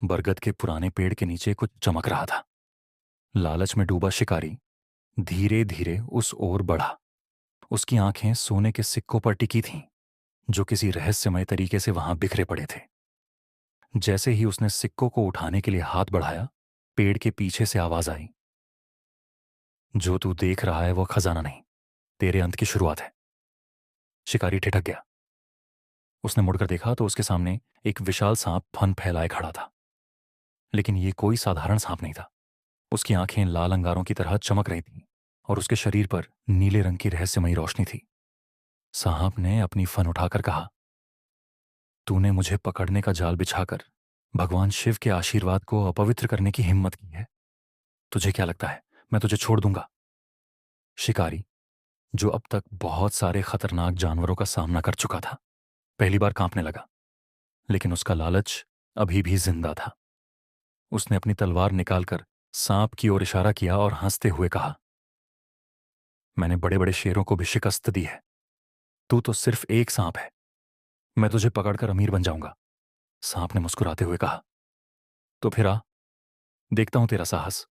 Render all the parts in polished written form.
बरगद के पुराने पेड़ के नीचे कुछ चमक रहा था। लालच में डूबा शिकारी धीरे धीरे उस ओर बढ़ा। उसकी आंखें सोने के सिक्कों पर टिकी थीं, जो किसी रहस्यमय तरीके से वहां बिखरे पड़े थे। जैसे ही उसने सिक्कों को उठाने के लिए हाथ बढ़ाया, पेड़ के पीछे से आवाज आई, जो तू देख रहा है वो खजाना नहीं, तेरे अंत की शुरुआत है। शिकारी ठिठक गया। उसने मुड़कर देखा तो उसके सामने एक विशाल सांप फन फैलाए खड़ा था। लेकिन ये कोई साधारण सांप नहीं था। उसकी आंखें लाल अंगारों की तरह चमक रही थीं और उसके शरीर पर नीले रंग की रहस्यमयी रोशनी थी। सांप ने अपनी फन उठाकर कहा, तूने मुझे पकड़ने का जाल बिछाकर भगवान शिव के आशीर्वाद को अपवित्र करने की हिम्मत की है। तुझे क्या लगता है मैं तुझे छोड़ दूंगा? शिकारी, जो अब तक बहुत सारे खतरनाक जानवरों का सामना कर चुका था, पहली बार कांपने लगा। लेकिन उसका लालच अभी भी जिंदा था। उसने अपनी तलवार निकालकर सांप की ओर इशारा किया और हंसते हुए कहा, मैंने बड़े बड़े शेरों को भी शिकस्त दी है। तू तो सिर्फ एक सांप है। मैं तुझे पकड़कर अमीर बन जाऊंगा। सांप ने मुस्कुराते हुए कहा, तो फिर आ, देखता हूं तेरा साहस।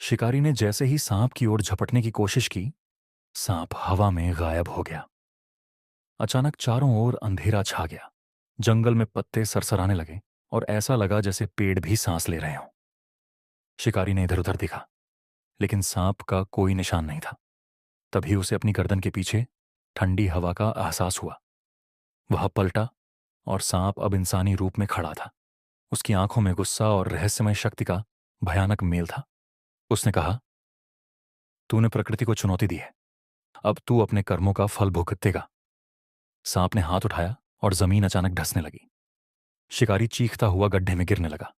शिकारी ने जैसे ही सांप की ओर झपटने की कोशिश की, सांप हवा में गायब हो गया। अचानक चारों ओर अंधेरा छा गया। जंगल में पत्ते सरसराने लगे और ऐसा लगा जैसे पेड़ भी सांस ले रहे हों। शिकारी ने इधर उधर देखा, लेकिन सांप का कोई निशान नहीं था। तभी उसे अपनी गर्दन के पीछे ठंडी हवा का एहसास हुआ। वह पलटा और सांप अब इंसानी रूप में खड़ा था। उसकी आंखों में गुस्सा और रहस्यमय शक्ति का भयानक मेल था। उसने कहा, तूने प्रकृति को चुनौती दी है, अब तू अपने कर्मों का फल भुगतेगा। सांप ने हाथ उठाया और जमीन अचानक धंसने लगी। शिकारी चीखता हुआ गड्ढे में गिरने लगा।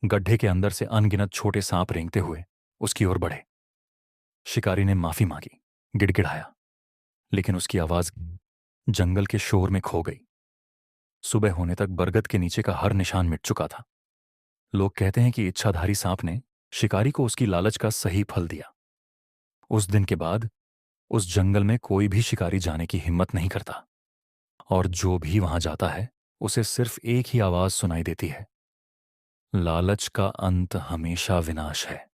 गड्ढे के अंदर से अनगिनत छोटे सांप रेंगते हुए उसकी ओर बढ़े। शिकारी ने माफी मांगी, गिड़गिड़ाया, लेकिन उसकी आवाज जंगल के शोर में खो गई। सुबह होने तक बरगद के नीचे का हर निशान मिट चुका था। लोग कहते हैं कि इच्छाधारी सांप ने शिकारी को उसकी लालच का सही फल दिया। उस दिन के बाद उस जंगल में कोई भी शिकारी जाने की हिम्मत नहीं करता, और जो भी वहां जाता है उसे सिर्फ एक ही आवाज सुनाई देती है, लालच का अंत हमेशा विनाश है।